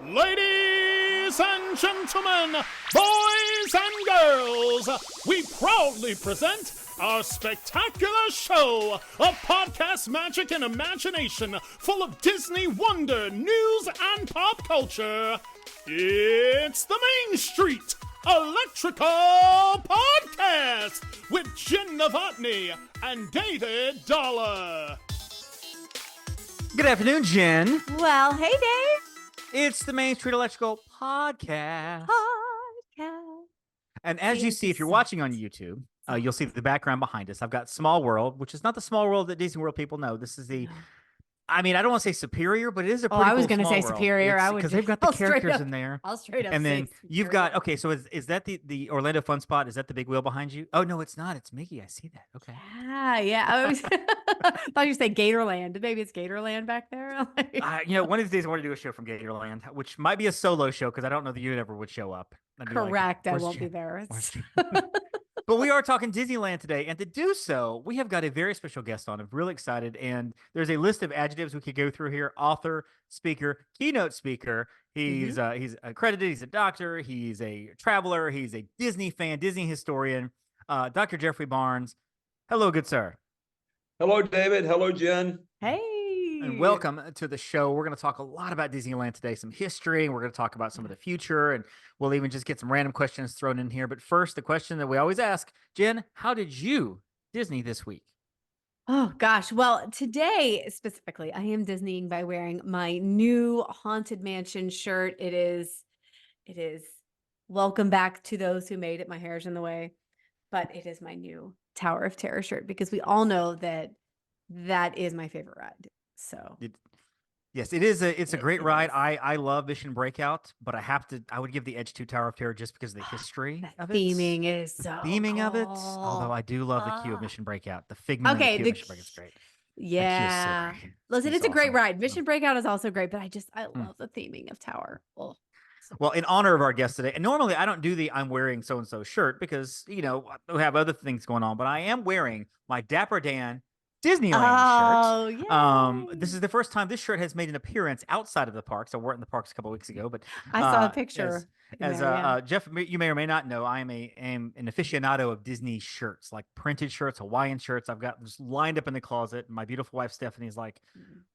Ladies and gentlemen, boys and girls, we proudly present our spectacular show of podcast magic and imagination full of Disney wonder, news, and pop culture. It's the Main Street Electrical Podcast with Jenn Dave and David Dollar. Good afternoon, Jen. Well, hey, Dave. It's the Main Street Electrical Podcast. And as you see, if you're watching on YouTube, you'll see the background behind us. I've got Small World, which is not the Small World that Disney World people know. This is the, I mean, I don't want to say superior, but it is a pretty cool I was going to say Small World. superior. I would because they've got the characters in there. I'll straight up and then say you've got, okay, so is that the Orlando Fun Spot? Is that the big wheel behind you? Oh, no, it's not. It's Mickey. I see that. Okay. Yeah. I was thought you'd say Gatorland. Maybe it's Gatorland back there. One of these days I want to do a show from Gatorland, which might be a solo show because I don't know that you ever would show up. Correct. I won't be there. But we are talking Disneyland today, and to do so, we have got a very special guest on. I'm really excited, and there's a list of adjectives we could go through here: author, speaker, keynote speaker. He's accredited. He's a doctor. He's a traveler. He's a Disney fan, Disney historian. Dr. Jeffery Barnes. Hello, good sir. Hello, David. Hello, Jen. Hey. And welcome to the show. We're going to talk a lot about Disneyland today, some history, and we're going to talk about some of the future, and we'll even just get some random questions thrown in here. But first, the question that we always ask, Jen, how did you Disney this week? Oh, gosh. Well, today specifically, I am Disneying by wearing my new Haunted Mansion shirt. It is welcome back to those who made it. My hair's in the way, but it is my new Tower of Terror shirt because we all know that is my favorite ride. So yes, it is. It's a great ride. I love Mission Breakout, but I would give the edge to Tower of Terror just because of the history of it. Theming is so theming of it. Although I do love the queue of Mission Breakout. The figment of the queue of Mission Breakout is great. Yeah. So Listen, it's a awesome. great ride. Mission Breakout is also great, but I love the theming of Tower. Oh. Well, in honor of our guest today, and normally I don't do the I'm wearing so-and-so shirt because, we have other things going on, but I am wearing my Dapper Dan Disneyland shirt. Yeah. This is the first time this shirt has made an appearance outside of the parks. I wore it in the parks a couple of weeks ago, but I saw a picture. Jeff, you may or may not know, I am an aficionado of Disney shirts, like printed shirts, Hawaiian shirts. I've got just lined up in the closet. My beautiful wife Stephanie is like,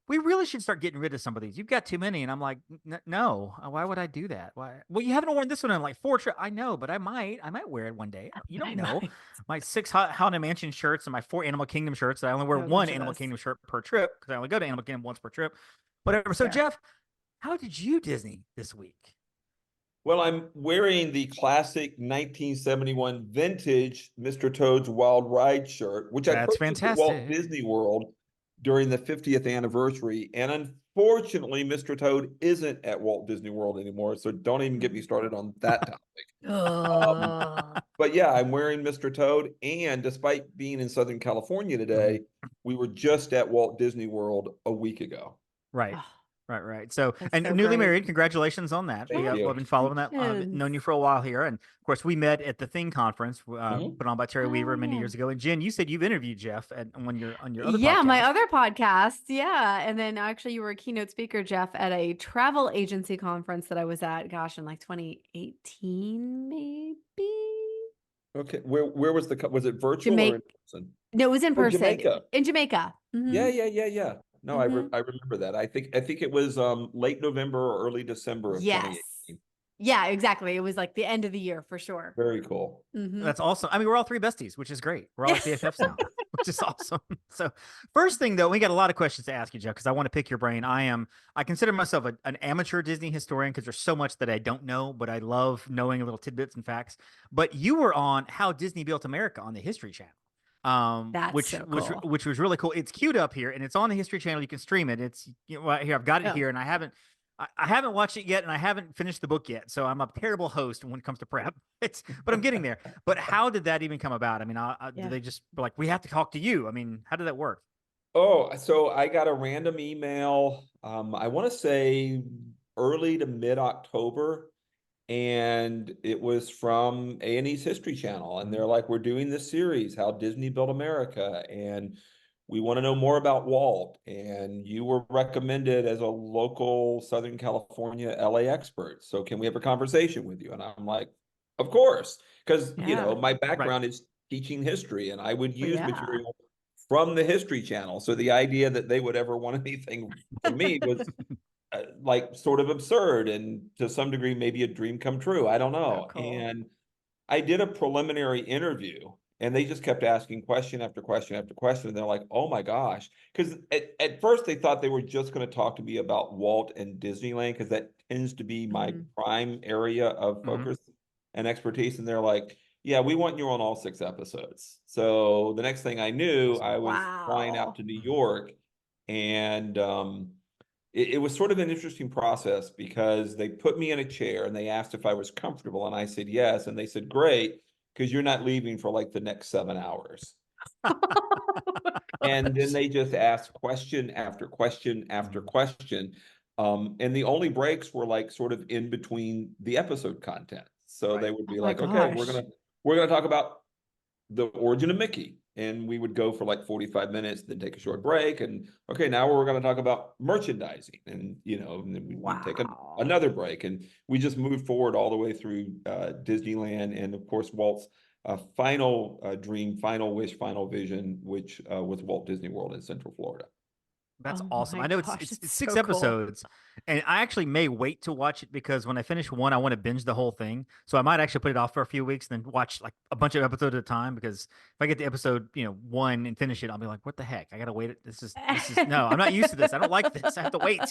we really should start getting rid of some of these. You've got too many, and I'm like, no. Why would I do that? Why? Well, you haven't worn this one in like 4 trips. I know, but I might wear it one day. You don't know. My 6 Haunted Mansion shirts and my 4 Animal Kingdom shirts. I only wear one Animal Kingdom shirt per trip because I only go to Animal Kingdom once per trip. Whatever. So, Jeff, how did you Disney this week? Well, I'm wearing the classic 1971 vintage Mr. Toad's Wild Ride shirt, which I purchased at Walt Disney World during the 50th anniversary. And unfortunately, Mr. Toad isn't at Walt Disney World anymore, so don't even get me started on that topic. But yeah, I'm wearing Mr. Toad, and despite being in Southern California today, we were just at Walt Disney World a week ago. Right. Right. So, and so newly married, congratulations on that. We've been following that, known you for a while here. And of course, we met at the Thing conference put on by Terry Weaver many years ago. And Jen, you said you've interviewed Jeff on your other podcast. My other podcast. Yeah. And then actually you were a keynote speaker, Jeff, at a travel agency conference that I was at, in like 2018, maybe. Okay. Where was was it virtual or in person? No, it was in person. Jamaica. In Jamaica. Mm-hmm. Yeah. No, I remember that. I think it was late November or early December of 2018. Yeah, exactly. It was like the end of the year for sure. Very cool. Mm-hmm. That's awesome. I mean, we're all 3 besties, which is great. We're all BFFs now, which is awesome. So first thing though, we got a lot of questions to ask you, Jeff, because I want to pick your brain. I consider myself an amateur Disney historian because there's so much that I don't know, but I love knowing little tidbits and facts. But you were on How Disney Built America on the History Channel. Which was really cool. It's queued up here and it's on the History Channel. You can stream it. It's right here. I've got it here, and I haven't watched it yet, and I haven't finished the book yet. So I'm a terrible host when it comes to prep. But I'm getting there. But how did that even come about? I mean, did they just like, we have to talk to you? I mean, how did that work? Oh, so I got a random email. I want to say early to mid-October. And it was from A&E's History Channel. And they're like, we're doing this series, How Disney Built America. And we want to know more about Walt, and you were recommended as a local Southern California LA expert. So can we have a conversation with you? And I'm like, of course, because my background is teaching history, and I would use material from the History Channel. So the idea that they would ever want anything from me was like sort of absurd, and to some degree maybe a dream come true. I don't know. So cool. And I did a preliminary interview, and they just kept asking question after question after question. And they're like, oh my gosh. Because at first they thought they were just going to talk to me about Walt and Disneyland, because that tends to be my prime area of focus and expertise. And they're like, yeah, we want you on all 6 episodes. So the next thing I knew, I was flying out to New York. And it was sort of an interesting process, because they put me in a chair and they asked if I was comfortable. And I said, yes. And they said, great, because you're not leaving for like the next 7 hours. And then they just asked question after question after question. And the only breaks were like sort of in between the episode content. So they would be like, okay, we're gonna talk about the origin of Mickey. And we would go for like 45 minutes, then take a short break. And okay, now we're going to talk about merchandising. And, and then we'd take another break. And we just moved forward all the way through Disneyland. And of course, Walt's final dream, final wish, final vision, which was Walt Disney World in Central Florida. That's awesome. I know it's 6 episodes, and I actually may wait to watch it, because when I finish one, I want to binge the whole thing. So I might actually put it off for a few weeks and then watch like a bunch of episodes at a time, because if I get the episode, 1 and finish it, I'll be like, what the heck? I got to wait. This is no, I'm not used to this. I don't like this. I have to wait.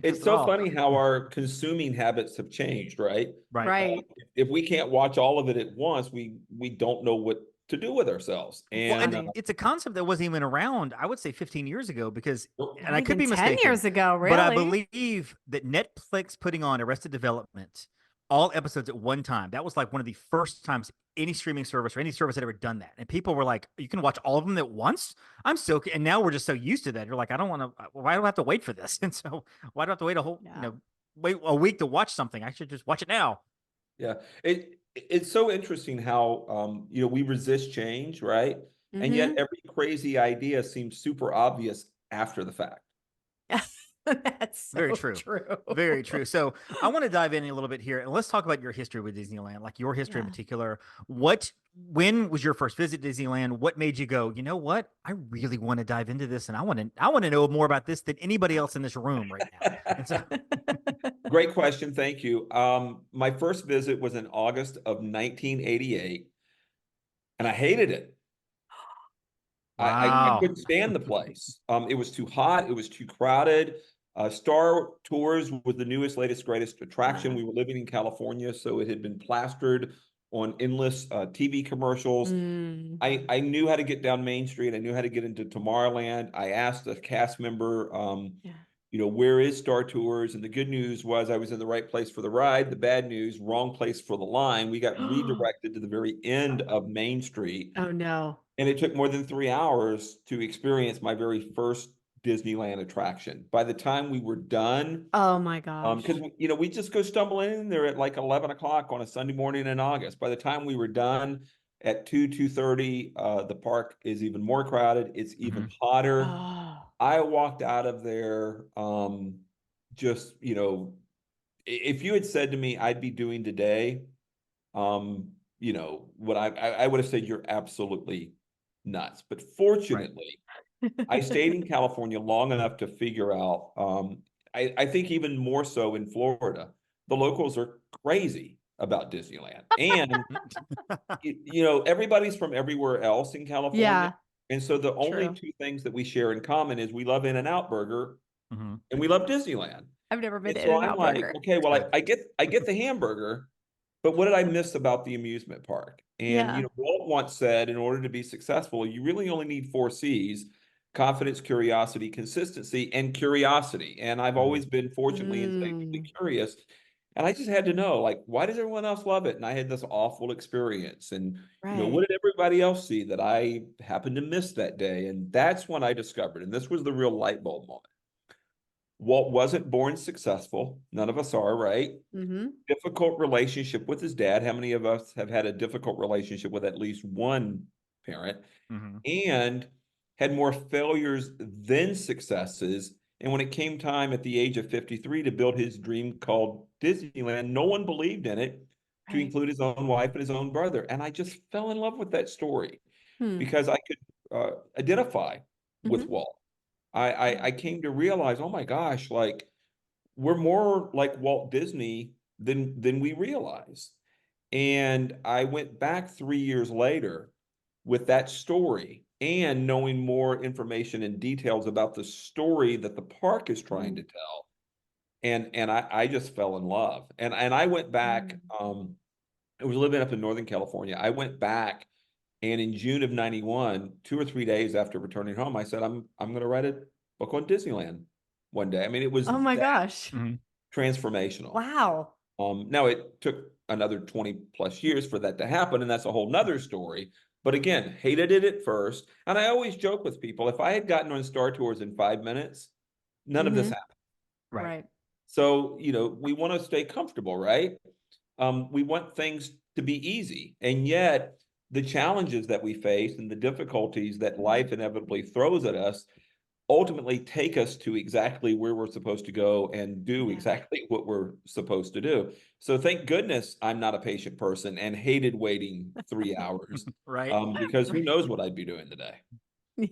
It's so funny how our consuming habits have changed, right? Right. If we can't watch all of it at once, we don't know what to do with ourselves. And it's a concept that wasn't even around, I would say 15 years ago, because, and I could be mistaken, 10 years ago, really? But I believe that Netflix putting on Arrested Development, all episodes at one time, that was like one of the first times any streaming service or any service had ever done that. And people were like, you can watch all of them at once? I'm so, and now we're just so used to that. You're like, I don't want to, why do I have to wait for this? And so why do I have to wait a whole, wait a week to watch something? I should just watch it now. Yeah. It's so interesting how, we resist change, right? And yet every crazy idea seems super obvious after the fact. That's so very true. Very true. So I want to dive in a little bit here, and let's talk about your history with Disneyland, like your history in particular. When was your first visit to Disneyland? What made you go, you know what? I really want to dive into this, and I want to know more about this than anybody else in this room right now. And so great question. Thank you. My first visit was in August of 1988, and I hated it. Wow. I couldn't stand the place. It was too hot. It was too crowded. Star Tours was the newest, latest, greatest attraction. We were living in California, so it had been plastered on endless TV commercials. I knew how to get down Main Street. I knew how to get into Tomorrowland. I asked a cast member, where is Star Tours? And the good news was I was in the right place for the ride. The bad news, wrong place for the line. We got redirected to the very end of Main Street. Oh, no. And it took more than 3 hours to experience my very first Disneyland attraction. By the time we were done, oh my gosh, because we just go stumbling in there at like 11 o'clock on a Sunday morning in August. By the time we were done at 2:30, the park is even more crowded. It's even hotter. I walked out of there, just if you had said to me I'd be doing today, what I would have said, you're absolutely nuts. But fortunately, I stayed in California long enough to figure out, I think even more so in Florida, the locals are crazy about Disneyland. And, everybody's from everywhere else in California. Yeah. And so the only two things that we share in common is we love In-N-Out Burger and we love Disneyland. I've never been to so In-N-Out I'm Burger. like, okay, well, I get the hamburger, but what did I miss about the amusement park? And Walt once said, in order to be successful, you really only need 4 C's: confidence, curiosity, consistency, and curiosity. And I've always been fortunately insanely curious. And I just had to know, like, why does everyone else love it? And I had this awful experience. And, what did everybody else see that I happened to miss that day? And that's when I discovered, and this was the real light bulb moment. Walt wasn't born successful. None of us are, right? Difficult relationship with his dad. How many of us have had a difficult relationship with at least one parent? And had more failures than successes. And when it came time at the age of 53 to build his dream called Disneyland, no one believed in it, to include his own wife and his own brother. And I just fell in love with that story because I could identify with Walt. I came to realize, oh my gosh, like we're more like Walt Disney than we realize. And I went back 3 years later with that story and knowing more information and details about the story that the park is trying to tell. And I just fell in love. And I went back, I was living up in Northern California. I went back, and in June of 91, 2 or 3 days after returning home, I said, I'm going to write a book on Disneyland one day. I mean, it was Oh my gosh. transformational. Wow. Now it took another 20 plus years for that to happen, and that's a whole nother story. But again, hated it at first. And I always joke with people, if I had gotten on Star Tours in 5 minutes, none of this happened. Right. So, you know, we want to stay comfortable, right? We want things to be easy. And yet the challenges that we face and the difficulties that life inevitably throws at us ultimately take us to exactly where we're supposed to go and do exactly what we're supposed to do. So thank goodness I'm not a patient person and hated waiting 3 hours. Because who knows what I'd be doing today.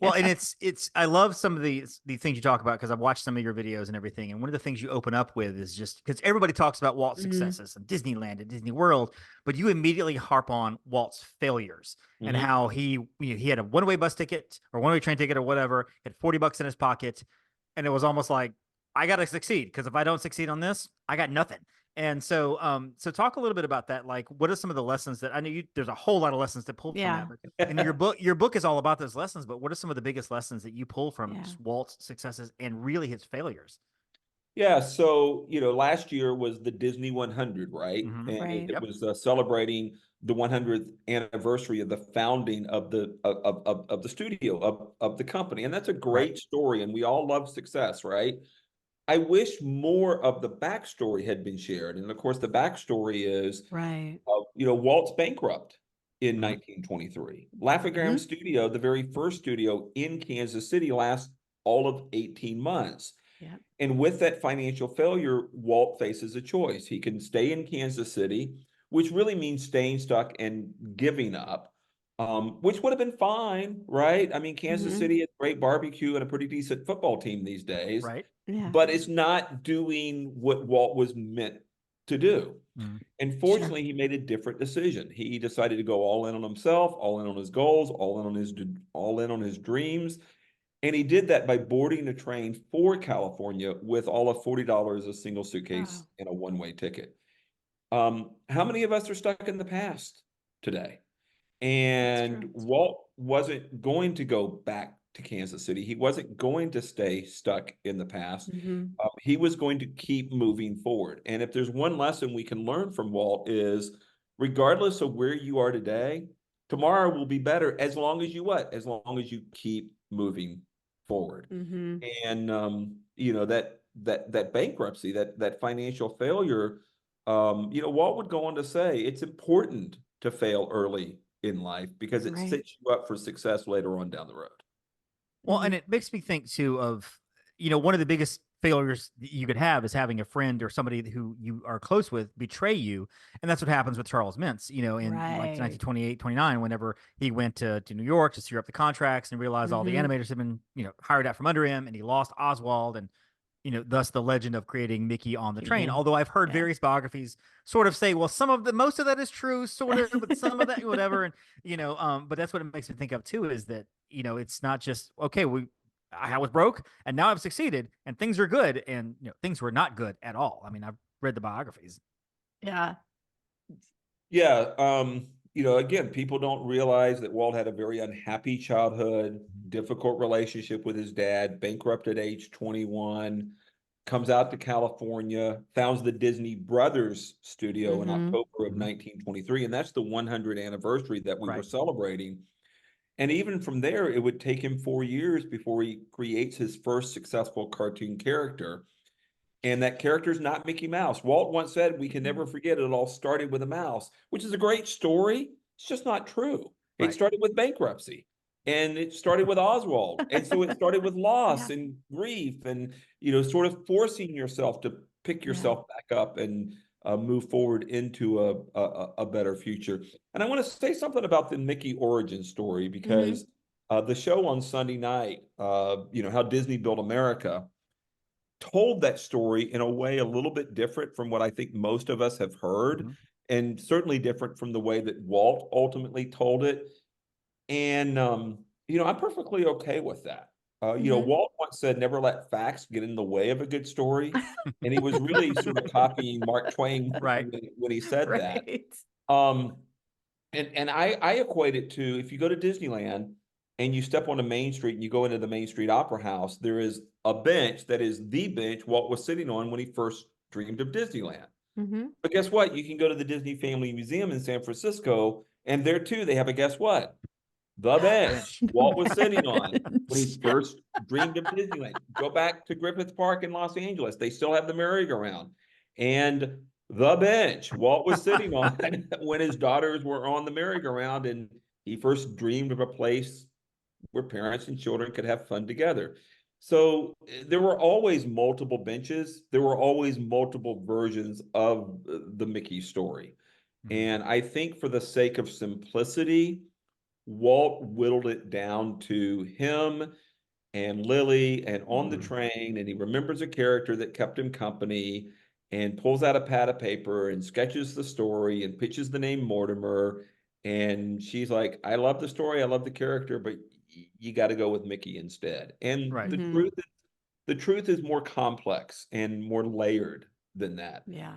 Well, and it's I love some of the things you talk about because I've watched some of your videos and everything. And one of the things you open up with is just because everybody talks about Walt's successes and Disneyland and Disney World, but you immediately harp on Walt's failures and how he had a one-way bus ticket or one-way train ticket or whatever, had $40 in his pocket, and it was almost like, I got to succeed because if I don't succeed on this, I got nothing. And so, so talk a little bit about that. Like, what are some of the lessons that I know there's a whole lot of lessons to pull from that. But, and your book is all about those lessons. But what are some of the biggest lessons that you pull from Walt's successes and really his failures? Yeah. So, you know, last year was the Disney 100, right? And it was celebrating the 100th anniversary of the founding of the studio of the company. And that's a great story. And we all love success, right? I wish more of the backstory had been shared. And of course, the backstory is, you know, Walt's bankrupt in 1923. Laugh-O-Gram Studio, the very first studio in Kansas City, lasts all of 18 months. And with that financial failure, Walt faces a choice. He can stay in Kansas City, which really means staying stuck and giving up, which would have been fine, right? I mean, Kansas City has great barbecue and a pretty decent football team these days. But it's not doing what Walt was meant to do. And fortunately, he made a different decision. He decided to go all in on himself, all in on his goals, all in on his dreams. And he did that by boarding a train for California with all of $40 a single suitcase and a one-way ticket. How many of us are stuck in the past today? And Walt wasn't going to go back to Kansas City. He wasn't going to stay stuck in the past. He was going to keep moving forward. And if there's one lesson we can learn from Walt is, regardless of where you are today, tomorrow will be better as long as you what? As long as you keep moving forward. And you know, that bankruptcy, that financial failure, you know, Walt would go on to say it's important to fail early in life because it sets you up for success later on down the road. Well, and it makes me think too of, you know, one of the biggest failures that you could have is having a friend or somebody who you are close with betray you. And that's what happens with Charles Mintz, you know, in like 1928, 29, whenever he went to New York to steer up the contracts and realized all the animators had been, you know, hired out from under him, and he lost Oswald, and, you know, thus the legend of creating Mickey on the train. Although I've heard various biographies sort of say, well, most of that is true, sort of, but some of that, whatever. And, you know, but that's what it makes me think of too, is that, you know, it's not just, okay, I was broke and now I've succeeded and things are good. And, you know, things were not good at all. I mean, I've read the biographies. Yeah. You know, again, people don't realize that Walt had a very unhappy childhood, difficult relationship with his dad, bankrupt at age 21, comes out to California, founds the Disney Brothers studio in October of 1923. And that's the 100th anniversary that we were celebrating. And even from there, it would take him 4 years before he creates his first successful cartoon character. And that character is not Mickey Mouse. Walt once said, we can never forget it all started with a mouse, which is a great story. It's just not true. It started with bankruptcy. And it started with Oswald. And so it started with loss Yeah. and grief and, sort of forcing yourself to pick yourself back up and move forward into a better future. And I want to say something about the Mickey origin story, because the show on Sunday night, How Disney Built America, told that story in a way a little bit different from what I think most of us have heard, and certainly different from the way that Walt ultimately told it. And, I'm perfectly okay with that. Walt once said, never let facts get in the way of a good story. And he was really sort of copying Mark Twain right. when he said Right. that. And I equate it to, if you go to Disneyland and you step on a Main Street and you go into the Main Street Opera House, there is a bench that is the bench Walt was sitting on when he first dreamed of Disneyland. But guess what? You can go to the Disney Family Museum in San Francisco, and there too, they have a guess what? The bench Walt was sitting on when he first dreamed of Disneyland. Go back to Griffith Park in Los Angeles. They still have the merry-go-round. And the bench Walt was sitting on when his daughters were on the merry-go-round, and he first dreamed of a place where parents and children could have fun together. So there were always multiple benches. There were always multiple versions of the Mickey story. And I think for the sake of simplicity, Walt whittled it down to him and Lily and on the train, and he remembers a character that kept him company and pulls out a pad of paper and sketches the story and pitches the name Mortimer. And she's like, I love the story, I love the character, but you got to go with Mickey instead. And the truth is more complex and more layered than that. Yeah.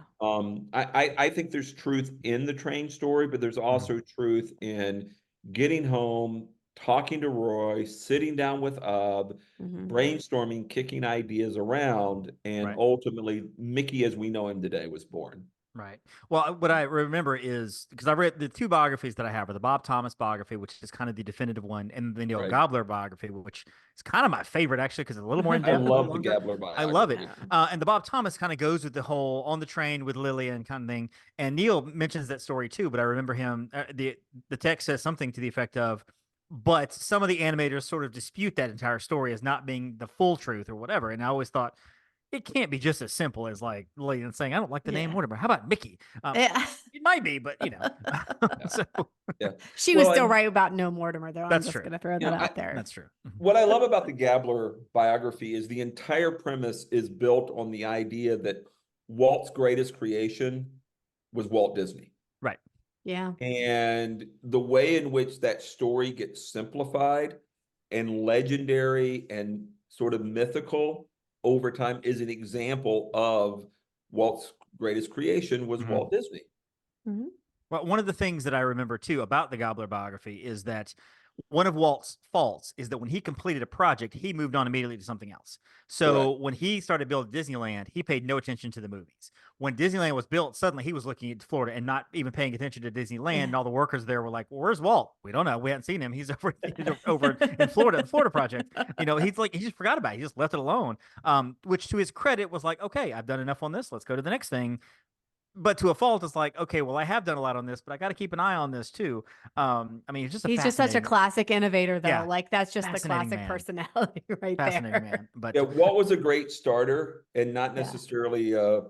I think there's truth in the train story, but there's also truth in getting home, talking to Roy, sitting down with brainstorming, kicking ideas around, and ultimately Mickey as we know him today was born. Right. Well, what I remember is, because I read the two biographies that I have are the Bob Thomas biography, which is kind of the definitive one, and the Neil Gabler biography, which is kind of my favorite, actually, because it's a little more in depth. I love the Gabler biography. I love it. And the Bob Thomas kind of goes with the whole on the train with Lily and kind of thing. And Neil mentions that story too, but I remember him, the text says something to the effect of, but some of the animators sort of dispute that entire story as not being the full truth or whatever. And I always thought, it can't be just as simple as like Lillian saying, I don't like the name Mortimer. How about Mickey? It might be, but She was still right about no Mortimer, though. That's I'm just true. going to throw that out there. That's true. What I love about the Gabler biography is the entire premise is built on the idea that Walt's greatest creation was Walt Disney. Right. Yeah. And the way in which that story gets simplified and legendary and sort of mythical over time is an example of Walt's greatest creation was Walt Disney. Well, one of the things that I remember too about the Gabler biography is that one of Walt's faults is that when he completed a project, he moved on immediately to something else. So when he started building Disneyland, he paid no attention to the movies. When Disneyland was built, suddenly he was looking at Florida and not even paying attention to Disneyland. And all the workers there were like, well, where's Walt? We don't know. We hadn't seen him. He's over in Florida, the Florida project. He's like, he just forgot about it. He just left it alone. Which to his credit was like, okay, I've done enough on this. Let's go to the next thing. But to a fault, it's like, okay, well, I have done a lot on this, but I got to keep an eye on this too. I mean, he's just such a classic innovator, though. Yeah. Like that's just the classic personality right Fascinating there. Man. But Walt was a great starter and not necessarily a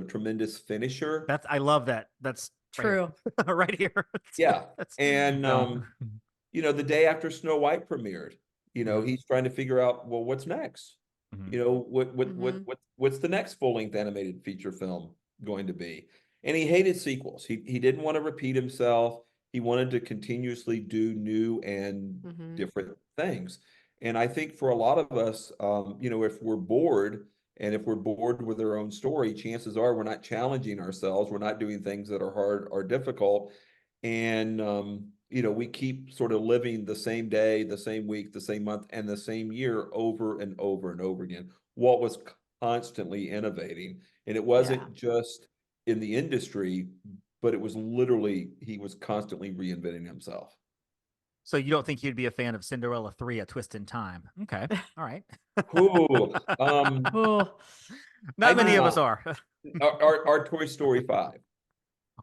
tremendous finisher. I love that. That's true. Right here. And the day after Snow White premiered, he's trying to figure out, well, what's next? What's the next full-length animated feature film going to be? And he hated sequels. He didn't want to repeat himself. He wanted to continuously do new and different things. And I think for a lot of us, if we're bored and if we're bored with our own story, chances are we're not challenging ourselves. We're not doing things that are hard or difficult. And, we keep sort of living the same day, the same week, the same month, and the same year over and over and over again. Walt was constantly innovating. And it wasn't just in the industry, but it was literally, he was constantly reinventing himself. So you don't think you'd be a fan of Cinderella 3, A Twist in Time? Okay. All right. Ooh, Not many of us are. Our Toy Story 5.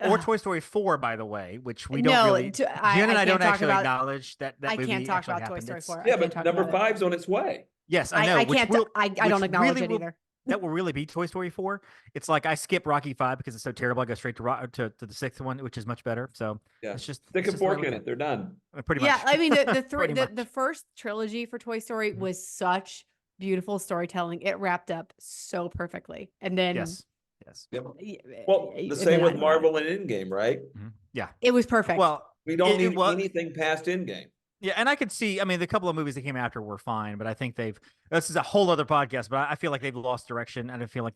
or Toy Story 4, by the way, which we No, don't really. Jen and I can't don't talk actually about- acknowledge that I movie can't talk actually about Toy happened. Story 4. Yeah, I can't but talk number about it. 5's on its way. Yes, I know. I can't. I don't acknowledge really it either. That will really be Toy Story 4. It's like I skip Rocky 5 because it's so terrible. I go straight to the sixth one, which is much better. So Yeah, it's just stick a the way I fork look in at it. They're done. Pretty Yeah, much. I mean the three Pretty the much. first trilogy for Toy Story was such beautiful storytelling. It wrapped up so perfectly, and then Yes. Yep. y- Well, the and same then with I- Marvel and Endgame, right? Yeah. It was perfect. Well, We don't need well, anything past Endgame. yeah, and I could see. I mean, the couple of movies that came after were fine, but I think they've. This is a whole other podcast, but I feel like they've lost direction, and I feel like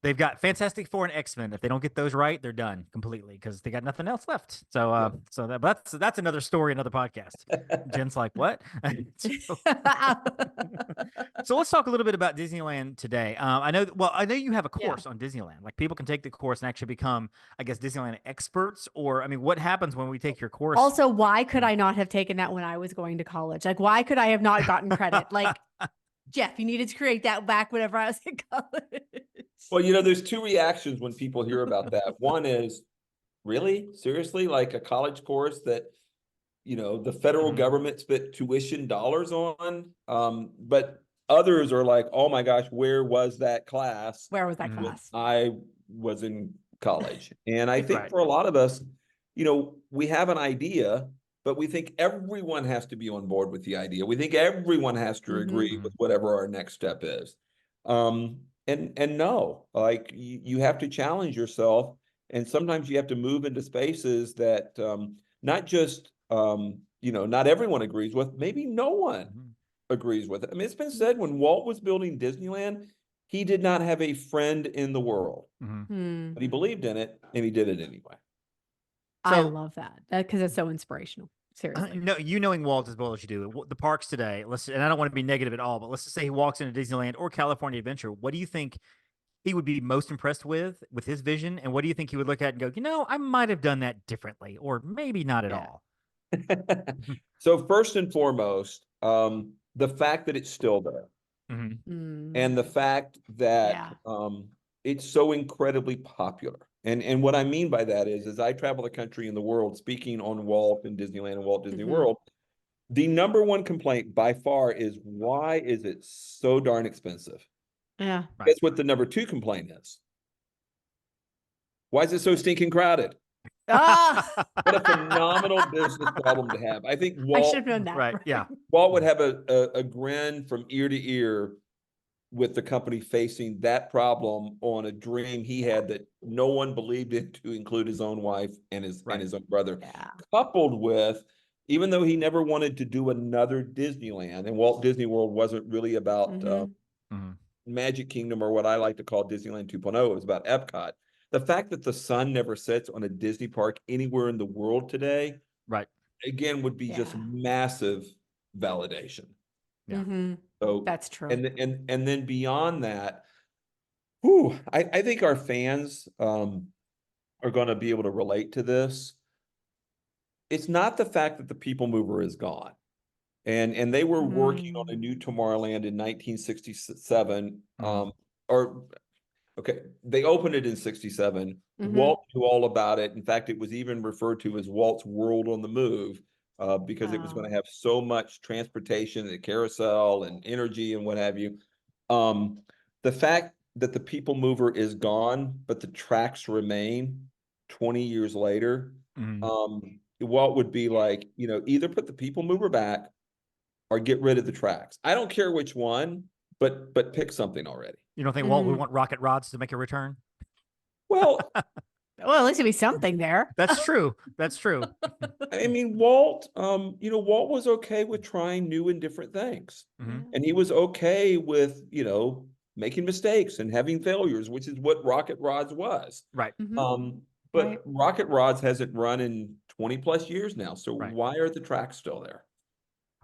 they've got Fantastic Four and X-Men. If they don't get those right, they're done completely because they got nothing else left. So, that's another story, another podcast. Jen's like, what? So let's talk a little bit about Disneyland today. I know you have a course on Disneyland. Like people can take the course and actually become, I guess, Disneyland experts. Or, I mean, what happens when we take your course? Also, why could I not have taken that when I was going to college? Like, why could I have not gotten credit? Like, Jeff, you needed to create that back whenever I was in college. Well, you know, there's two reactions when people hear about that. One is, really? Seriously? Like a college course that, you know, the federal government spent tuition dollars on? But others are like, oh my gosh, where was that class? Where was that class? I was in college. And I think for a lot of us, you know, we have an idea, but we think everyone has to be on board with the idea. We think everyone has to agree with whatever our next step is. And no, like you have to challenge yourself. And sometimes you have to move into spaces that not just, you know, not everyone agrees with, maybe no one agrees with it. I mean, it's been said when Walt was building Disneyland, he did not have a friend in the world, but he believed in it and he did it anyway. I love that because it's so inspirational. Seriously. No, you knowing Walt as well as you do, the parks today, and I don't want to be negative at all, but let's just say he walks into Disneyland or California Adventure. What do you think he would be most impressed with his vision? And what do you think he would look at and go, you know, I might have done that differently, or maybe not at all? So first and foremost, the fact that it's still there and the fact that it's so incredibly popular. And what I mean by that is I travel the country and the world speaking on Walt and Disneyland and Walt Disney World. The number one complaint by far is, why is it so darn expensive? Yeah. Guess what the number two complaint is? Why is it so stinking crowded? What a phenomenal business problem to have. I think Walt, I should have known that. Right. Yeah. Walt would have a grin from ear to ear with the company facing that problem on a dream he had that no one believed in, to include his own wife and his own brother. Coupled with, even though he never wanted to do another Disneyland, and Walt Disney World wasn't really about Magic Kingdom or what I like to call Disneyland 2.0, it was about Epcot. The fact that the sun never sets on a Disney park anywhere in the world today, again, would be just massive validation. So that's true. And then beyond that, I think our fans are going to be able to relate to this. It's not the fact that the People Mover is gone. And they were working on a new Tomorrowland in 1967. They opened it in 67. Walt knew all about it. In fact, it was even referred to as Walt's World on the Move. Because it was going to have so much transportation, the carousel and energy and what have you. The fact that the People Mover is gone, but the tracks remain 20 years later, Walt would be like, you know, either put the People Mover back or get rid of the tracks. I don't care which one, but pick something already. You don't think Walt would want rocket rods to make a return? Well, at least it'd be something there. That's true. That's true. I mean, Walt, you know, Walt was okay with trying new and different things. And he was okay with, you know, making mistakes and having failures, which is what Rocket Rods was. Right. But Rocket Rods hasn't run in 20 plus years now. So why are the tracks still there?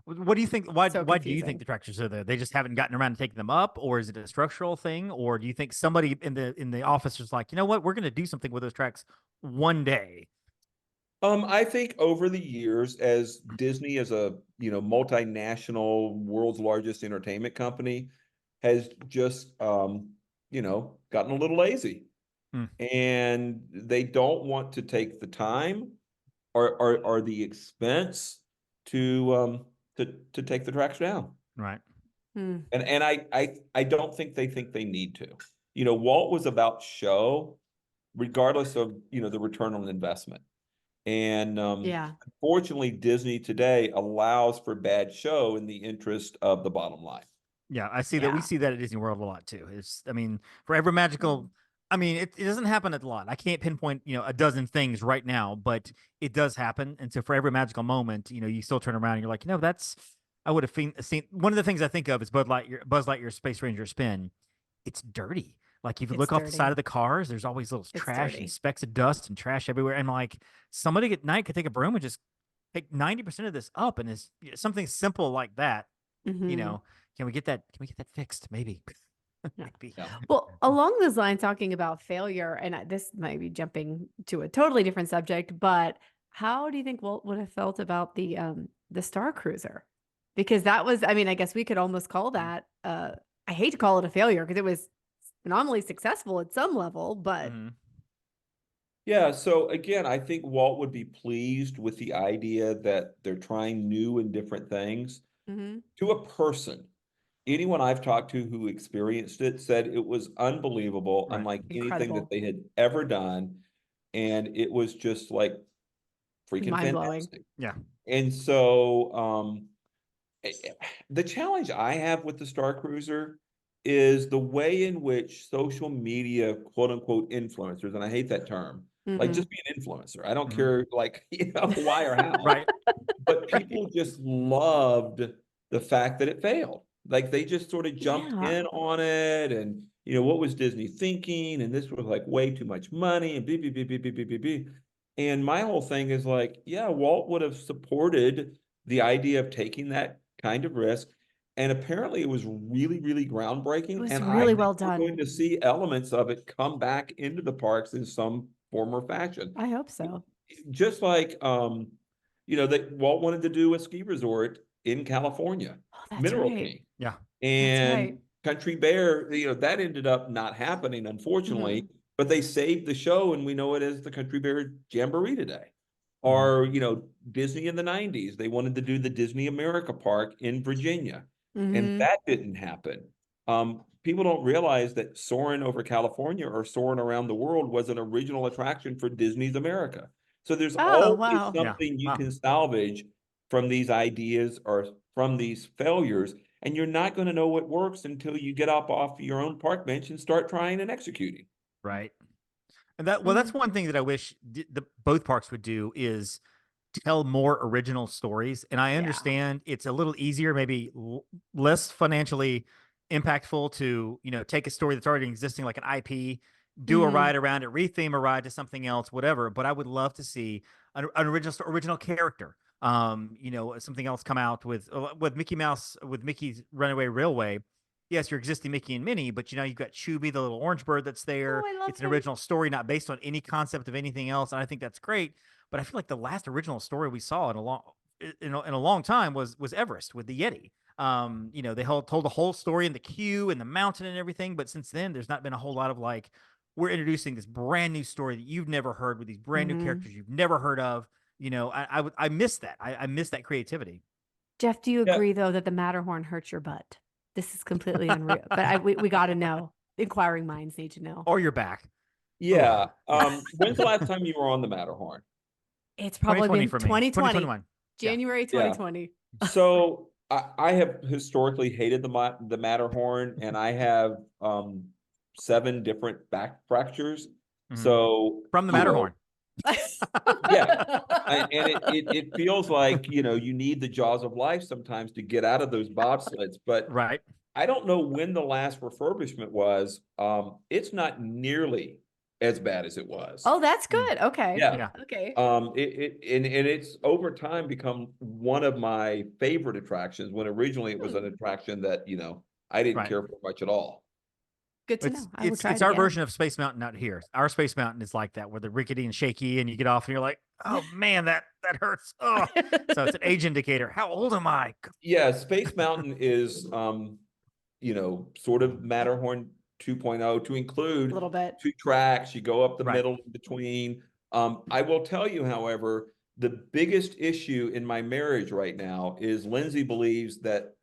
What do you think? Why do you think the tracks are there? They just haven't gotten around to taking them up, or is it a structural thing, or do you think somebody in the office is like, you know what, we're going to do something with those tracks one day? I think over the years, as Disney, as a, you know, multinational, world's largest entertainment company, has just you know, gotten a little lazy. and they don't want to take the time or the expense to take the tracks down. Right. And I don't think they need to. You know, Walt was about show, regardless of, you know, the return on investment. And unfortunately, Disney today allows for bad show in the interest of the bottom line. Yeah, I see that. We see that at Disney World a lot too. I mean, for every magical, I mean, it doesn't happen a lot. I can't pinpoint, you know, a dozen things right now, but it does happen. And so for every magical moment, you know, you still turn around and you're like, you know, I would have seen. One of the things I think of is Buzz Lightyear Space Ranger spin. It's dirty. Like if you look off the side of the cars, there's always little trash and specks of dust and trash everywhere. And like somebody at night could take a broom and just take 90% of this up, and is something simple like that. You know, can we get that fixed? Maybe. Maybe. Well, along those lines, talking about failure, and this might be jumping to a totally different subject, but how do you think Walt would have felt about the Star Cruiser? Because that was, I mean, I guess we could almost call that, I hate to call it a failure because it was phenomenally successful at some level, but. Yeah, so again, I think Walt would be pleased with the idea that they're trying new and different things. To a person, anyone I've talked to who experienced it said it was unbelievable, unlike anything that they had ever done. And it was just like freaking fantastic. Yeah. And so the challenge I have with the Star Cruiser is the way in which social media, quote unquote, influencers, and I hate that term, like just be an influencer. I don't care, like, you know, why or how. Right. But people just loved the fact that it failed. Like they just sort of jumped in on it, and you know, what was Disney thinking? And this was like way too much money, and beep, beep, beep, beep, beep, beep, beep, beep. And my whole thing is like, yeah, Walt would have supported the idea of taking that kind of risk. And apparently it was really, really groundbreaking. It was and really I well think we're done. going to see elements of it come back into the parks in some form or fashion. I hope so. Just like, you know, that Walt wanted to do a ski resort in California, Mineral King. Yeah. And Country Bear, you know, that ended up not happening, unfortunately, but they saved the show, and we know it as the Country Bear Jamboree today. Or, you know, Disney in the 90s, they wanted to do the Disney America Park in Virginia, and that didn't happen. People don't realize that soaring over California or soaring around the world was an original attraction for Disney's America. So there's always something you can salvage from these ideas or from these failures, and you're not going to know what works until you get up off your own park bench and start trying and executing. Right. And that's one thing that I wish both parks would do is tell more original stories. And I understand it's a little easier, maybe less financially impactful to, you know, take a story that's already existing, like an IP, do a ride around it, retheme a ride to something else, whatever. But I would love to see an original character. You know, something else come out with Mickey Mouse, with Mickey's Runaway Railway. Yes, you're existing Mickey and Minnie, but you know, you've got Chubby, the little orange bird that's there. It's an original story, not based on any concept of anything else. And I think that's great. But I feel like the last original story we saw in a long time was Everest with the Yeti. You know, they told the whole story in the queue and the mountain and everything. But since then, there's not been a whole lot of like, we're introducing this brand new story that you've never heard with these brand new characters you've never heard of. You know, I miss that. I miss that creativity. Jeff, do you agree though that the Matterhorn hurts your butt? This is completely unreal, but we got to know. Inquiring minds need to know. Or your back. Yeah. When's the last time you were on the Matterhorn? It's probably been 2020. 2021. January 2020. So I have historically hated the Matterhorn, and I have 7 different back fractures. So from the Matterhorn. And it feels like, you know, you need the jaws of life sometimes to get out of those bobsleds, but I don't know when the last refurbishment was. It's not nearly as bad as it was. Oh, that's good. Okay. Yeah. Okay. It's over time become one of my favorite attractions, when originally it was an attraction that, you know, I didn't care for much at all. Good to know. It's our version of Space Mountain out here. Our Space Mountain is like that, where they're rickety and shaky, and you get off and you're like, oh man, that hurts. Oh, so it's an age indicator. How old am I? Yeah, Space Mountain is, you know, sort of Matterhorn 2.0 to include A little bit. 2 tracks. You go up the Right. middle in between. I will tell you, however, the biggest issue in my marriage right now is Lindsay believes that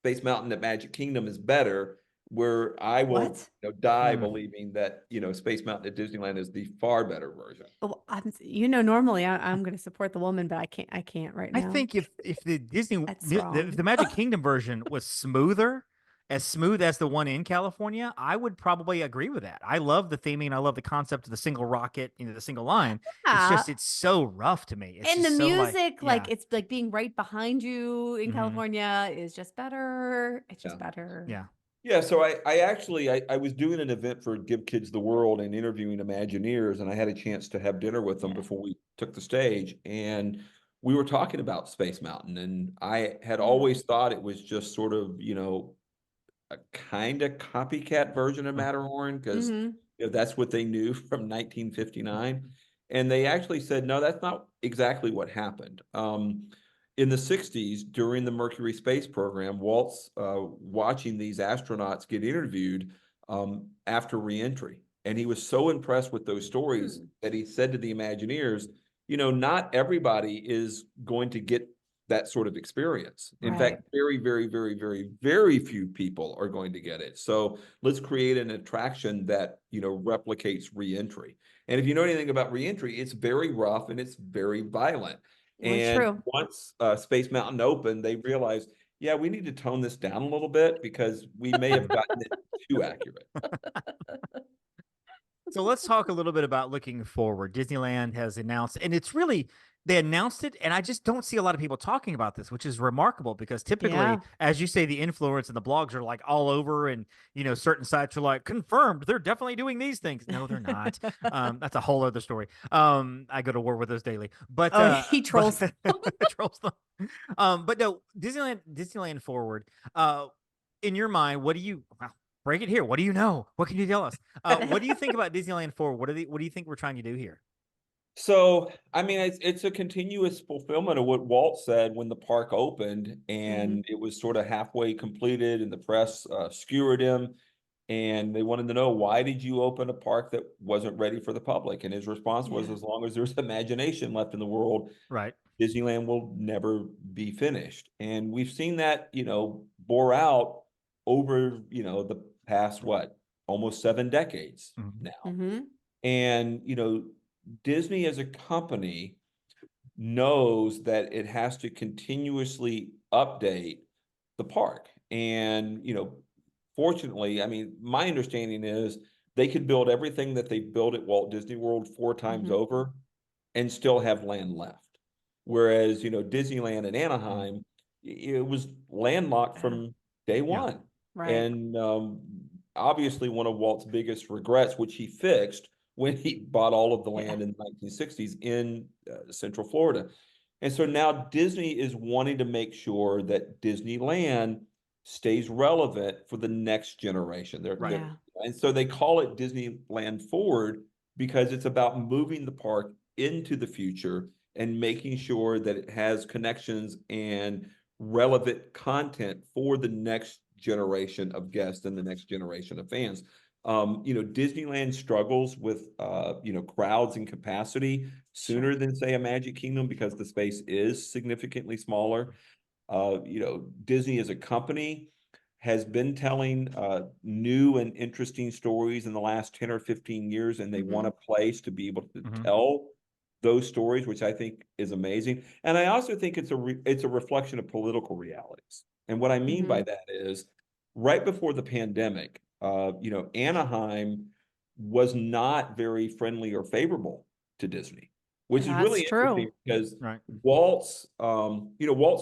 Space Mountain at Magic Kingdom is better, where I will What? die believing that Space Mountain at Disneyland is the far better version. Well, normally I'm going to support the woman, but I can't right now. I think if the Disney That's if the Magic Kingdom version was smoother, as smooth as the one in California, I would probably agree with that. I love the theming. I love the concept of the single rocket, the single line. Yeah. It's so rough to me. It's and the just so music, like, it's like being right behind you in Mhm. California is just better. It's just Yeah. better. Yeah. Yeah, so I actually I was doing an event for Give Kids the World and interviewing Imagineers, and I had a chance to have dinner with them Yeah. before we took the stage, and we were talking about Space Mountain, and I had Yeah. always thought it was just sort of, a kind of copycat version of Matterhorn, because Mhm. that's what they knew from 1959. And they actually said, no, that's not exactly what happened. In the 60s, during the Mercury space program, Walt's watching these astronauts get interviewed after reentry. And he was so impressed with those stories that he said to the Imagineers, not everybody is going to get that sort of experience. In Right. fact, very, very, very, very, very few people are going to get it. So let's create an attraction that, replicates reentry. And if you know anything about reentry, it's very rough and it's very violent. That's And true. once Space Mountain opened, they realized, yeah, we need to tone this down a little bit because we may have gotten it too accurate. So let's talk a little bit about looking forward. Disneyland has announced, and they announced it, and I just don't see a lot of people talking about this, which is remarkable because typically, Yeah. as you say, the influence and the blogs are like all over, and certain sites are like confirmed they're definitely doing these things. No, they're not. That's a whole other story. I go to war with those daily, but he trolls. trolls them. But no, Disneyland Forward. In your mind, what do you? Well, break it here. What do you know? What can you tell us? What do you think about Disneyland Forward? What do you think we're trying to do here? So, I mean, it's a continuous fulfillment of what Walt said when the park opened, and it was sort of halfway completed, and the press skewered him, and they wanted to know, why did you open a park that wasn't ready for the public? And his response was, as long as there's imagination left in the world, right, Disneyland will never be finished. And we've seen that, bore out over, the past, almost 7 decades now. And, Disney as a company knows that it has to continuously update the park. And, fortunately, I mean, my understanding is they could build everything that they built at Walt Disney World 4 times over and still have land left. Whereas, Disneyland in Anaheim, it was landlocked from day one. Right. And obviously one of Walt's biggest regrets, which he fixed when he bought all of the land in the 1960s in Central Florida. And so now Disney is wanting to make sure that Disneyland stays relevant for the next generation. And so they call it Disneyland Forward because it's about moving the park into the future and making sure that it has connections and relevant content for the next generation of guests and the next generation of fans. Disneyland struggles with, crowds and capacity sooner than, say, a Magic Kingdom because the space is significantly smaller. Disney as a company has been telling new and interesting stories in the last 10 or 15 years, and they want a place to be able to tell those stories, which I think is amazing. And I also think it's a reflection of political realities. And what I mean by that is, right before the pandemic, Anaheim was not very friendly or favorable to Disney, which is really interesting because Walt's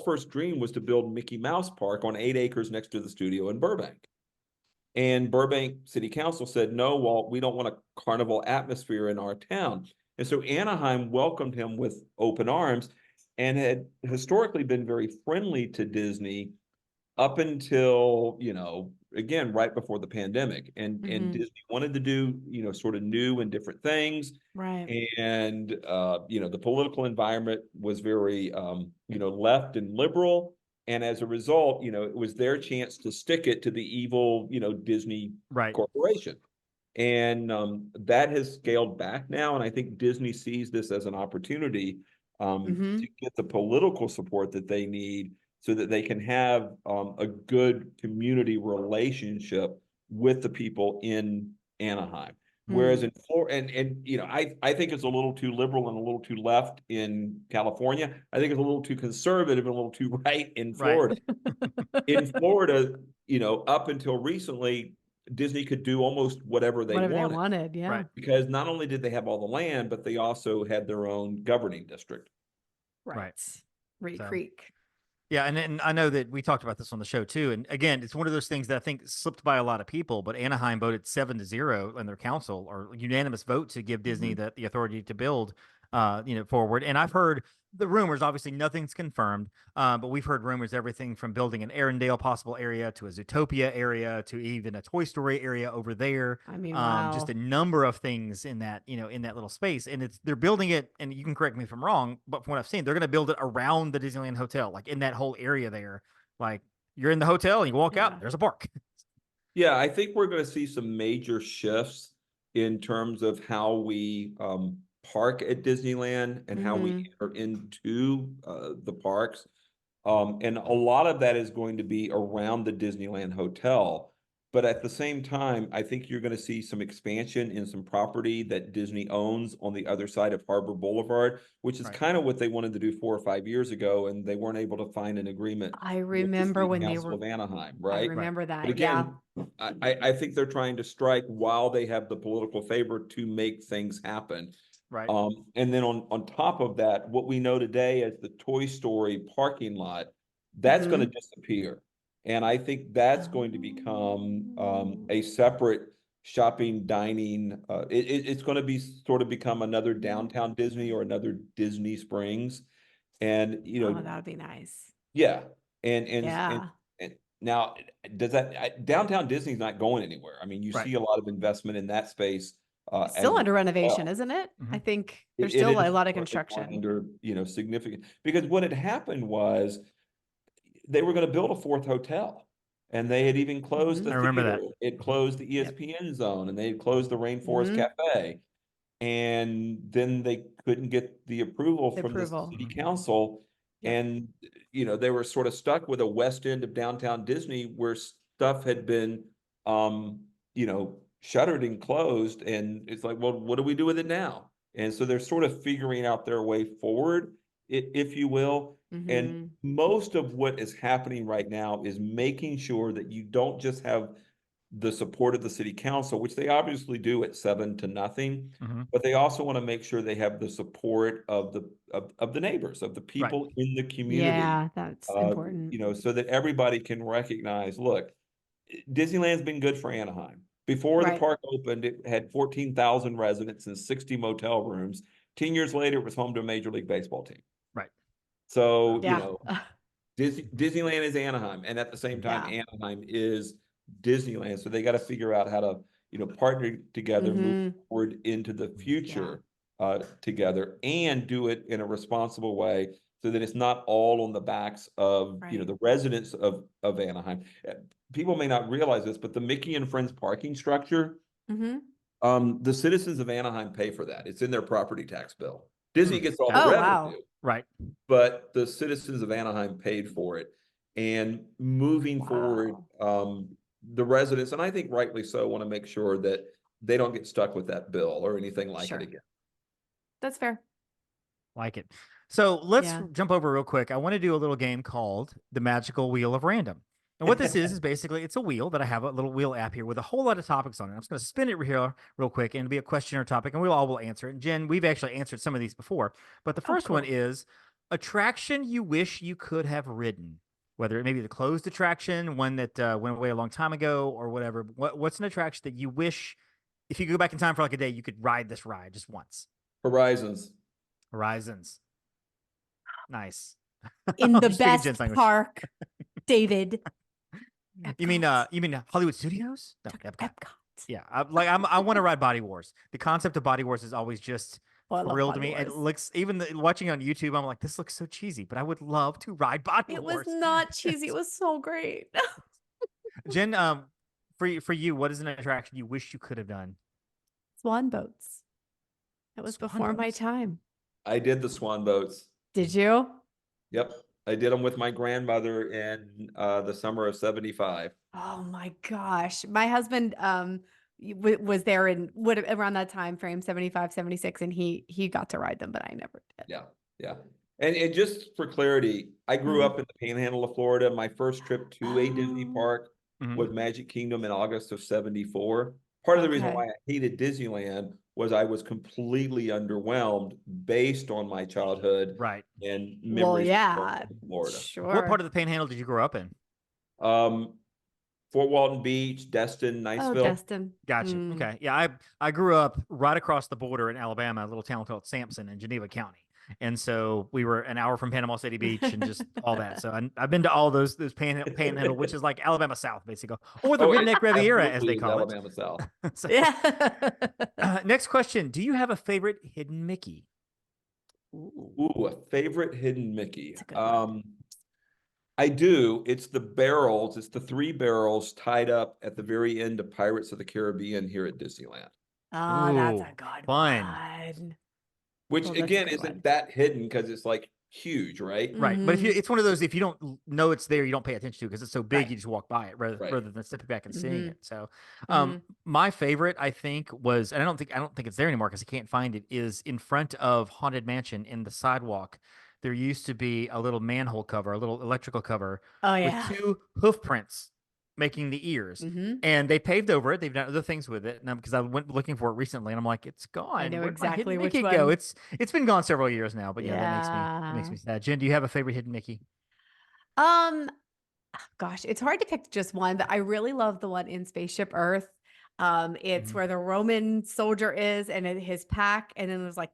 first dream was to build Mickey Mouse Park on 8 acres next to the studio in Burbank. And Burbank City Council said, no, Walt, we don't want a carnival atmosphere in our town. And so Anaheim welcomed him with open arms and had historically been very friendly to Disney up until, again, right before the pandemic. And Disney wanted to do, sort of new and different things. Right. And, the political environment was very, left and liberal. And as a result, it was their chance to stick it to the evil, Disney Corporation. And that has scaled back now. And I think Disney sees this as an opportunity to get the political support that they need so that they can have a good community relationship with the people in Anaheim. Whereas in Florida, I think it's a little too liberal and a little too left in California. I think it's a little too conservative and a little too right in Florida. In Florida, up until recently, Disney could do almost whatever they wanted. Yeah. Right. Because not only did they have all the land, but they also had their own governing district. Right. Reedy Creek. Yeah, and I know that we talked about this on the show too. And again, it's one of those things that I think slipped by a lot of people. But Anaheim voted 7-0 in their council, or unanimous vote, to give Disney the authority to build, forward. And I've heard the rumors. Obviously, nothing's confirmed, but we've heard rumors everything from building an Arendelle possible area to a Zootopia area to even a Toy Story area over there. I mean, wow. Just a number of things in that in that little space. And they're building it, and you can correct me if I'm wrong, but from what I've seen, they're going to build it around the Disneyland Hotel, like in that whole area there. Like you're in the hotel and you walk out, there's a park. Yeah, I think we're going to see some major shifts in terms of how we park at Disneyland and how we enter into the parks. And a lot of that is going to be around the Disneyland Hotel. But at the same time, I think you're going to see some expansion in some property that Disney owns on the other side of Harbor Boulevard, which is kind of what they wanted to do 4 or 5 years ago, and they weren't able to find an agreement. I remember when they were of Anaheim, right? I remember that. But again, I think they're trying to strike while they have the political favor to make things happen. Right. And then on top of that, what we know today as the Toy Story parking lot, that's going to disappear. And I think that's going to become a separate shopping, dining. It's going to be sort of become another downtown Disney or another Disney Springs. And, that would be nice. Yeah. And now, does that downtown Disney's not going anywhere? I mean, you see a lot of investment in that space. It's still under renovation, isn't it? I think there's still a lot of construction. Under, significant, because what had happened was they were going to build a 4th hotel, and they had even closed the I remember theater. that. It closed the ESPN zone, and they had closed the Rainforest Cafe. And then they couldn't get the approval from the city council. And, they were sort of stuck with a west end of downtown Disney where stuff had been, shuttered and closed. And it's like, well, what do we do with it now? And so they're sort of figuring out their way forward, if you will. And most of what is happening right now is making sure that you don't just have the support of the city council, which they obviously do at 7-0, but they also want to make sure they have the support of the neighbors, of the people in the community. Yeah, that's important. So that everybody can recognize, look, Disneyland's been good for Anaheim. Before the park opened, it had 14,000 residents and 60 motel rooms. 10 years later, it was home to a Major League Baseball team. Right. So, Disneyland is Anaheim. And at the same time, Anaheim is Disneyland. So they got to figure out how to, partner together, move forward into the future together, and do it in a responsible way so that it's not all on the backs of, the residents of Anaheim. People may not realize this, but the Mickey and Friends parking structure, the citizens of Anaheim pay for that. It's in their property tax bill. Disney gets all the revenue. Right. But the citizens of Anaheim paid for it. And moving forward, the residents, and I think rightly so, want to make sure that they don't get stuck with that bill or anything like it again. That's fair. Like it. So let's jump over real quick. I want to do a little game called the Magical Wheel of Random. And what this is basically, it's a wheel that I have a little wheel app here with a whole lot of topics on it. I'm just going to spin it here real quick, and it'll be a question or topic, and we all will answer it. And Jen, we've actually answered some of these before, but the first one is attraction you wish you could have ridden, whether it may be the closed attraction, one that went away a long time ago, or whatever. What's an attraction that you wish, if you could go back in time for like a day, you could ride this ride just once? Horizons. Nice. In the best park, David. You mean Hollywood Studios? No, Epcot. Yeah, I want to ride Body Wars. The concept of Body Wars is always just Oh, I love thrilled Body me. It Wars. looks watching on YouTube. I'm like, this looks so cheesy, but I would love to ride Body It Wars. was not cheesy. It was so great. Jen, for you, what is an attraction you wish you could have done? Swan boats. That was Swan before my boats. time. I did the swan boats. Did you? Yep. I did them with my grandmother in the summer of 75. Oh my gosh. My husband was there in around that time frame, 75, 76, and he got to ride them, but I never did. Yeah. Yeah. And just for clarity, I grew up in the panhandle of Florida. My first trip to a Disney park was Magic Kingdom in August of 74. Part of the reason why I hated Disneyland was I was completely underwhelmed based on my childhood and memories of Florida. Sure. What part of the Panhandle did you grow up in? Fort Walton Beach, Destin, Niceville. Oh, Destin. Gotcha. Okay. Yeah, I grew up right across the border in Alabama, a little town called Sampson in Geneva County. And so we were an hour from Panama City Beach and just all that. So I've been to all those panhandle, which is like Alabama South, basically, or the Redneck Riviera, as they call Alabama South. So, Yeah. next question. Do you have a favorite hidden Mickey? Ooh, a favorite hidden Mickey. I do. It's the barrels. It's the 3 barrels tied up at the very end of Pirates of the Caribbean here at Disneyland. Oh, that's a good one. Which again isn't that hidden because it's like huge, right? Right. But if it's one of those, if you don't know it's there, you don't pay attention to it because it's so big, you just walk by it rather than stepping back and seeing it. So, my favorite, I think, was, and I don't think it's there anymore because I can't find it, is in front of Haunted Mansion in the sidewalk. There used to be a little manhole cover, a little electrical cover with 2 hoof prints making the ears, and they paved over it. They've done other things with it, and because I went looking for it recently, and I'm like, it's gone. I know Where'd exactly my which hidden one. Mickey go? It's been gone several years now, but that makes me sad. Jen, do you have a favorite hidden Mickey? Gosh, it's hard to pick just one, but I really love the one in Spaceship Earth. It's where the Roman soldier is and his pack, and then there's like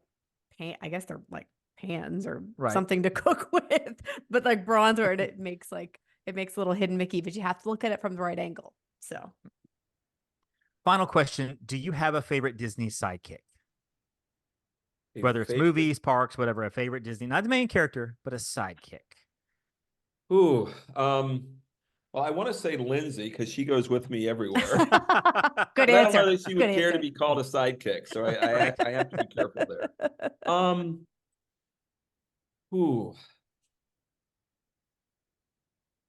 I guess they're like pans or something to cook with, but like bronze, or it makes a little hidden Mickey, but you have to look at it from the right angle. So, final question: do you have a favorite Disney sidekick? Whether it's movies, parks, whatever, a favorite Disney, not the main character, but a sidekick. Ooh, well, I want to say Lindsay because she goes with me everywhere. Good answer. I don't know that she would care to be called a sidekick, so I have to be careful there. Ooh,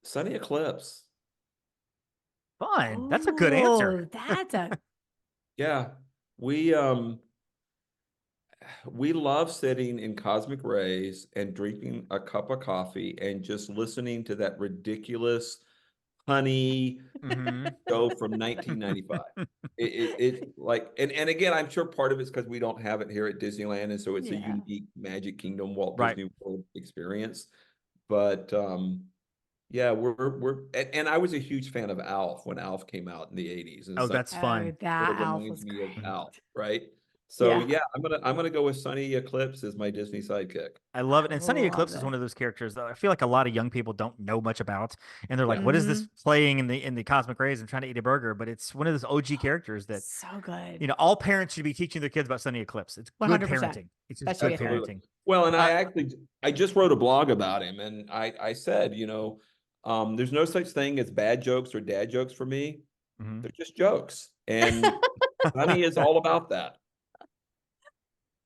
Sunny Eclipse. Fun. That's a good answer. That's a yeah. We love sitting in Cosmic Rays and drinking a cup of coffee and just listening to that ridiculous honey show from 1995. It like, and again, I'm sure part of it's because we don't have it here at Disneyland, and so it's a unique Magic Kingdom Walt Disney World experience. But yeah, and I was a huge fan of Alf when Alf came out in the 80s. And oh, that's fun. That Alf was great. Of Alf, right? So yeah, I'm gonna go with Sunny Eclipse as my Disney sidekick. I love it. And Sunny Eclipse is one of those characters that I feel like a lot of young people don't know much about. And they're like, what is this playing in the Cosmic Rays? I'm trying to eat a burger. But it's one of those OG characters that so good. You know, all parents should be teaching their kids about Sunny Eclipse. It's 100%. Good parenting. It's just good parenting. Well, and I just wrote a blog about him, and I said, you know, there's no such thing as bad jokes or dad jokes for me. They're just jokes. And Sunny is all about that.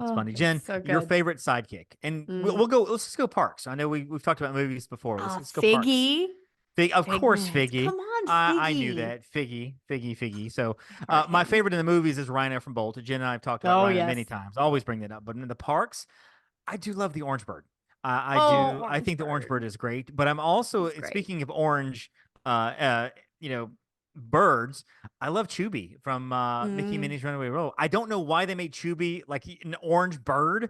It's funny. Jen, your favorite sidekick. And we'll go, let's just go parks. I know we've talked about movies before. Let's go Figgy. Parks. Of course, Figgy. Come on, Figgy. I knew that. Figgy. So my favorite in the movies is Rhino from Bolt. Jen and I have talked about Rhino many times. I always bring that up. But in the parks, I do love the Orange Bird. I think the Orange Bird is great. But I'm also, speaking of orange, birds, I love Chubby from Mickey and Minnie's Runaway Railroad. I don't know why they made Chubby like an orange bird,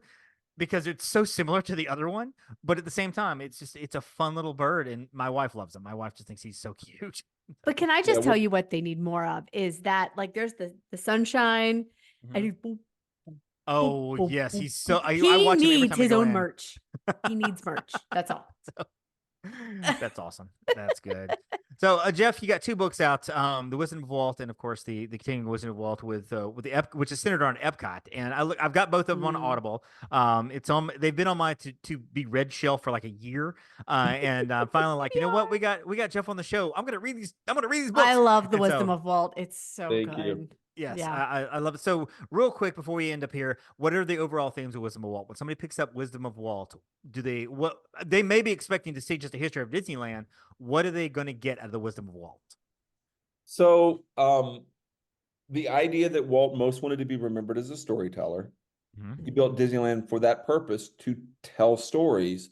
because it's so similar to the other one, but at the same time, it's a fun little bird, and my wife loves him. My wife just thinks he's so cute. But can I just tell you what they need more of is that, like, there's the sunshine, and he's yes, he's so. I he watch him every needs time I his go own in. merch. He needs merch. That's all. That's awesome. That's good. So, Jeff, you got two books out, The Wisdom of Walt, and of course the Continuing Wisdom of Walt with the which is centered on Epcot. And I've got both of them on Audible. They've been on my to be read shelf for like a year, and I'm finally like, you know what, we got Jeff on the show. I'm gonna read these books. I love The Wisdom of Walt. It's so Thank good. you. Yes, Yeah. I love it. So, real quick before we end up here, what are the overall themes of Wisdom of Walt? When somebody picks up Wisdom of Walt, what they may be expecting to see just a history of Disneyland? What are they going to get out of the Wisdom of Walt? So, the idea that Walt most wanted to be remembered as a storyteller. He built Disneyland for that purpose, to tell stories.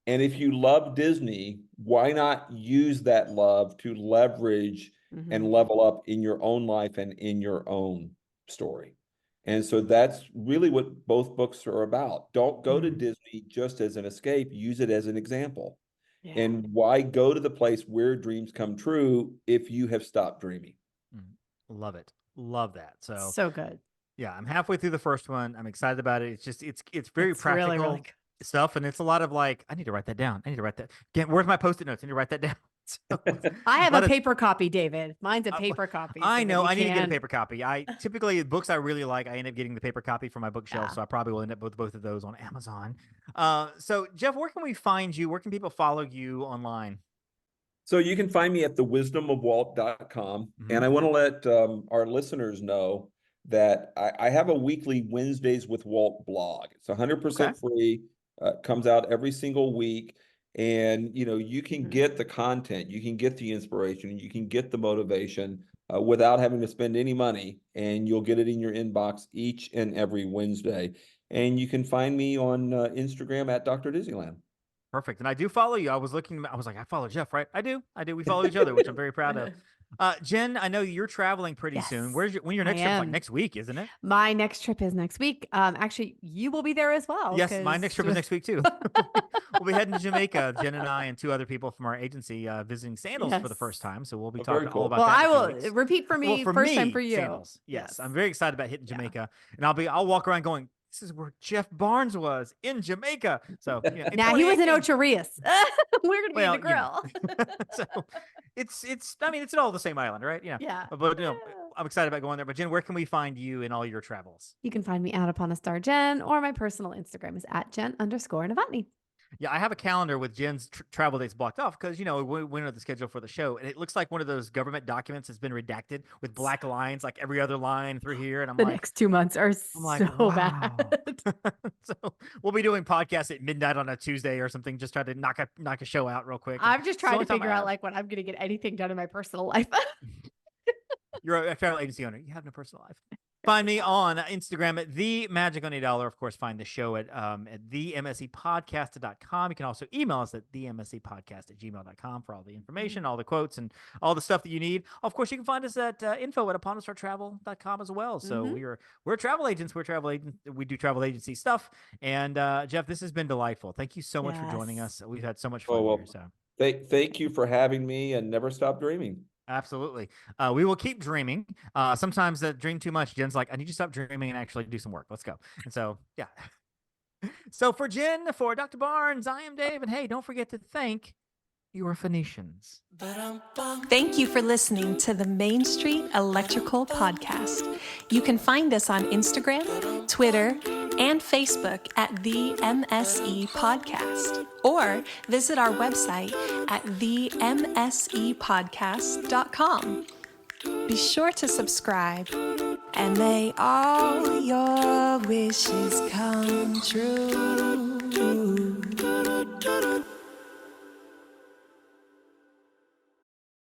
And if you love Disney, why not use that love to leverage and level up in your own life and in your own story? And so that's really what both books are about. Don't go to Disney just as an escape, use it as an example. Yeah. And why go to the place where dreams come true if you have stopped dreaming? Love it. Love that. So good. Yeah, I'm halfway through the first one. I'm excited about it. It's very practical really good stuff, and it's a lot of like, I need to write that down. Where's my Post-it notes? I need to write that down. So, I have a paper copy, David. Mine's a paper copy. So I know. I need to get a paper copy. I typically books I really like, I end up getting the paper copy for my bookshelf. So I probably will end up with both of those on Amazon. So Jeff, where can we find you? Where can people follow you online? So you can find me at thewisdomofwalt.com. And I want to let our listeners know that I have a weekly Wednesdays with Walt blog. It's 100% free. Comes out every single week. And, you can get the content, you can get the inspiration, you can get the motivation without having to spend any money, and you'll get it in your inbox each and every Wednesday. And you can find me on Instagram at Dr. Disneyland. Perfect. And I do follow you. I was like, I follow Jeff, right? I do. We follow each other, which I'm very proud of. Jenn, I know you're traveling pretty soon. When your next trip? Like next week, isn't it? My next trip is next week. Actually, you will be there as well. Yes, my next trip is next week too. We'll be heading to Jamaica. Jenn and I and two other people from our agency visiting Sandals for the first time. So we'll be talking all about that. Well, I will repeat for me. First time for you. Sandals. Yes, I'm very excited about hitting Jamaica, and I'll walk around going, this is where Jeff Barnes was in Jamaica. So now he was in Ocho Rios. We're gonna be in the grill. So it's all the same island, right? Yeah. But I'm excited about going there. But Jenn, where can we find you in all your travels? You can find me out upon a star Jenn, or my personal Instagram is at Jenn_Novotny. Yeah, I have a calendar with Jenn's travel dates blocked off because, we went on the schedule for the show, and it looks like one of those government documents has been redacted with black lines, like every other line through here. And I'm the next 2 months are so bad. So we'll be doing podcasts at midnight on a Tuesday or something, just try to knock a show out real quick. I'm just trying to figure out like when I'm going to get anything done in my personal life. You're a travel agency owner. You have no personal life. Find me on Instagram at @themagic$1. Of course, find the show at themscpodcast.com. You can also email us at themscpodcast@gmail.com for all the information, all the quotes, and all the stuff that you need. Of course, you can find us at info@uponastartravel.com as well. So we're travel agents. We do travel agency stuff. And Jeff, this has been delightful. Thank you so much for joining us. We've had so much fun here. So thank you for having me, and never stop dreaming. Absolutely. We will keep dreaming. Sometimes that dream too much. Jenn's like, I need you to stop dreaming and actually do some work. Let's go. And so, yeah. So for Jenn, for Dr. Barnes, I am Dave. And hey, don't forget to thank your Phoenicians. Thank you for listening to the Main Street Electrical Podcast. You can find us on Instagram, Twitter, and Facebook at the MSE Podcast, or visit our website at themsepodcast.com. Be sure to subscribe, and may all your wishes come true.